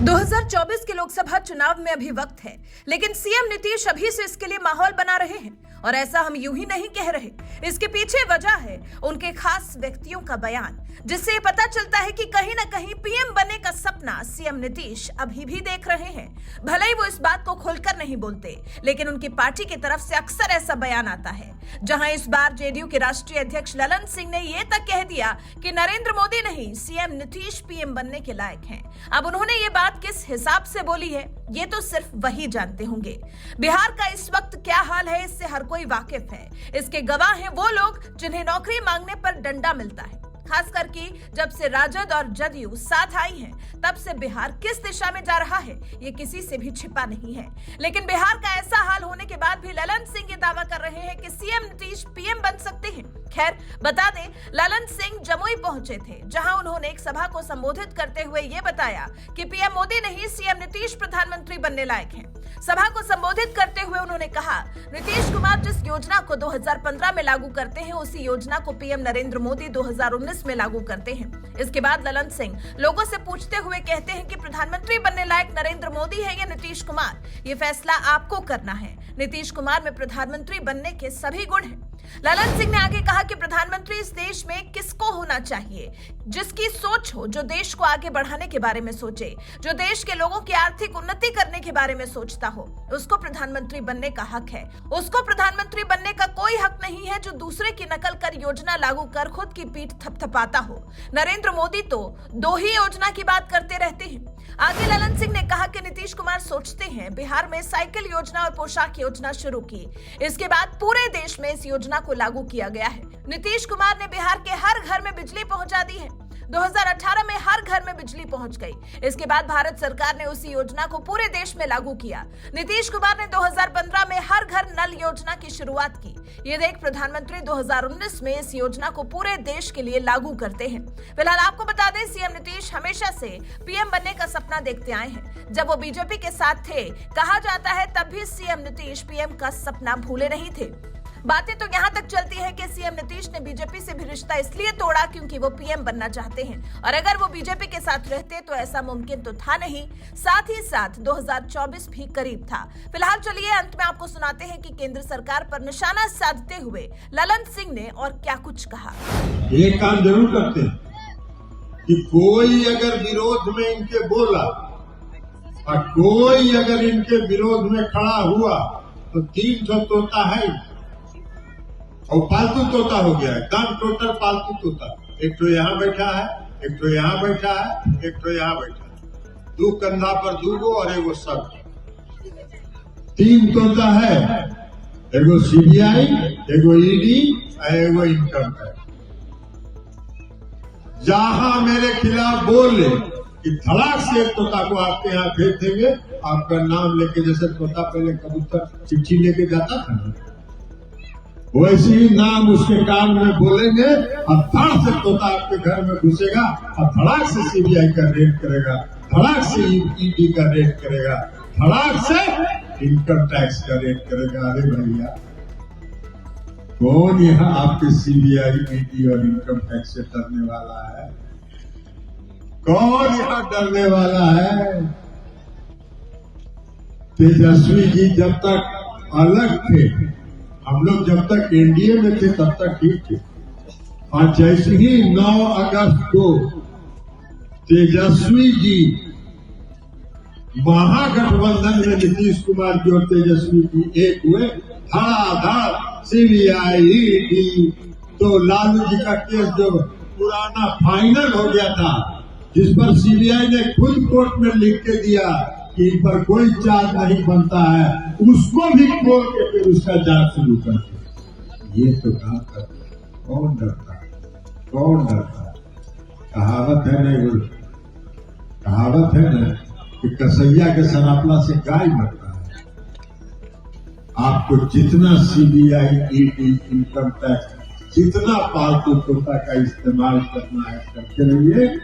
2024 के लोकसभा चुनाव में अभी वक्त है, लेकिन सीएम नीतीश अभी से इसके लिए माहौल बना रहे हैं। और ऐसा हम यूं ही नहीं कह रहे, इसके पीछे वजह है उनके खास व्यक्तियों का बयान, जिससे ये पता चलता है कि कहीं ना कहीं पीएम बनने का सपना सीएम नीतीश अभी भी देख रहे हैं। भले ही वो इस बात को खोलकर नहीं बोलते, लेकिन उनकी पार्टी की तरफ से अक्सर ऐसा बयान आता है। जहां इस बार जेडीयू के राष्ट्रीय अध्यक्ष ललन सिंह ने ये तक कह दिया कि नरेंद्र मोदी नहीं, सीएम नीतीश पीएम बनने के लायक हैं। अब उन्होंने ये बात किस हिसाब से बोली है, ये तो सिर्फ वही जानते होंगे। बिहार का इस वक्त क्या हाल है, इससे हर कोई वाकिफ है। इसके गवाह हैं वो लोग जिन्हें नौकरी मांगने पर डंडा मिलता है। खास करके जब से राजद और जदयू साथ आई हैं, तब से बिहार किस दिशा में जा रहा है, ये किसी से भी छिपा नहीं है। लेकिन बिहार का ऐसा हाल होने के बाद भी ललन सिंह ये दावा कर रहे हैं कि सीएम नीतीश पीएम बन सकते हैं। खैर, बता दें, ललन सिंह जमुई पहुंचे थे, जहां उन्होंने एक सभा को संबोधित करते हुए ये बताया कि पीएम मोदी नहीं, सीएम नीतीश प्रधानमंत्री बनने लायक हैं। सभा को संबोधित करते हुए उन्होंने कहा, नीतीश कुमार जिस योजना को 2015 में लागू करते हैं, उसी योजना को पीएम नरेंद्र मोदी 2019 में लागू करते हैं। इसके बाद ललन सिंह लोगों से पूछते हुए कहते हैं कि प्रधानमंत्री बनने लायक नरेंद्र मोदी है या नीतीश कुमार, ये फैसला आपको करना है। नीतीश कुमार में प्रधानमंत्री बनने के सभी गुण हैं। ललन सिंह ने आगे कहा कि प्रधानमंत्री इस देश में किसको होना चाहिए, जिसकी सोच हो, जो देश को आगे बढ़ाने के बारे में सोचे, जो देश के लोगों की आर्थिक उन्नति करने के बारे में सोचता हो, उसको प्रधानमंत्री बनने का हक है। उसको प्रधानमंत्री बनने का कोई हक नहीं है जो दूसरे की नकल कर योजना लागू कर खुद की पीठ थपथपाता हो। नरेंद्र मोदी तो 2 ही योजना की बात करते रहते हैं। आगे ललन सिंह ने कहा कि नीतीश कुमार सोचते हैं बिहार में साइकिल योजना और पोशाक योजना शुरू की, इसके बाद पूरे देश में इस योजना को लागू किया गया है। नीतीश कुमार ने बिहार के हर घर में बिजली पहुंचा दी है। 2018 में हर घर में बिजली पहुंच गई। इसके बाद भारत सरकार ने उसी योजना को पूरे देश में लागू किया। नीतीश कुमार ने 2015 में हर घर नल योजना की शुरुआत की। ये देख प्रधानमंत्री 2019 में इस योजना को पूरे देश के लिए लागू करते हैं। फिलहाल आपको बता दें, सीएम नीतीश हमेशा से पीएम बनने का सपना देखते आए हैं। जब वो बीजेपी के साथ थे, कहा जाता है, तब भी सीएम नीतीश पीएम का सपना भूले नहीं थे। बातें तो यहाँ तक चलती है कि सीएम नीतीश ने बीजेपी से भी रिश्ता इसलिए तोड़ा क्योंकि वो पीएम बनना चाहते हैं, और अगर वो बीजेपी के साथ रहते तो ऐसा मुमकिन तो था नहीं। साथ ही साथ 2024 भी करीब था। फिलहाल चलिए अंत में आपको सुनाते हैं कि केंद्र सरकार पर निशाना साधते हुए ललन सिंह ने और क्या कुछ कहा। ये काम जरूर करते हैं कि कोई अगर विरोध में इनके बोला और कोई अगर इनके विरोध में खड़ा हुआ तो 300 तोता है, और पालतू तोता हो गया है, एकदम टोटल पालतू तोता। एक तो यहाँ बैठा है, एक तो यहाँ बैठा है, एक तो यहाँ बैठा है, 2 कंधा पर 2 और एगो सब। 3 तोता है, एगो सीबीआई, एगो ईडी और एगो इनकम टैक्स। जहां मेरे खिलाफ बोले कि धड़ाक से एक तोता को आपके यहाँ भेज देंगे, आपका नाम लेके, जैसे तोता पहले कबूतर चिट्ठी लेके जाता था ना, वैसे ही नाम उसके कान में बोलेंगे और धड़ से तोता आपके घर में घुसेगा और धड़ाक से सीबीआई का रेड करेगा, धड़ाक से ईडी का रेड करेगा, धड़ाक से इनकम टैक्स का रेड करेगा। अरे भैया, कौन यहाँ आपके सीबीआई, ईडी और इनकम टैक्स से डरने वाला है? कौन यहाँ डरने वाला है? तेजस्वी जी जब तक अलग थे, हम लोग जब तक एनडीए में थे तब तक ठीक थे, और जैसे ही 9 अगस्त को तेजस्वी जी महागठबंधन में नीतीश कुमार जी और तेजस्वी जी एक हुए, धड़ाधड़ सीबीआई, ईडी, तो लालू जी का केस जो पुराना फाइनल हो गया था, जिस पर सीबीआई ने खुद कोर्ट में लिख के दिया कि इन पर कोई चार्ज नहीं बनता है, उसको भी खोल के फिर उसका जांच शुरू कर दिया। ये तो काम करते, कौन डरता है? कौन डरता है? कहावत है ना, कहावत है ना कि कसैया के सनापला से गाय मरता है। आपको जितना सीबीआई, ईडी, इनकम टैक्स, जितना पालतू तोता का इस्तेमाल करना है करते रहिए।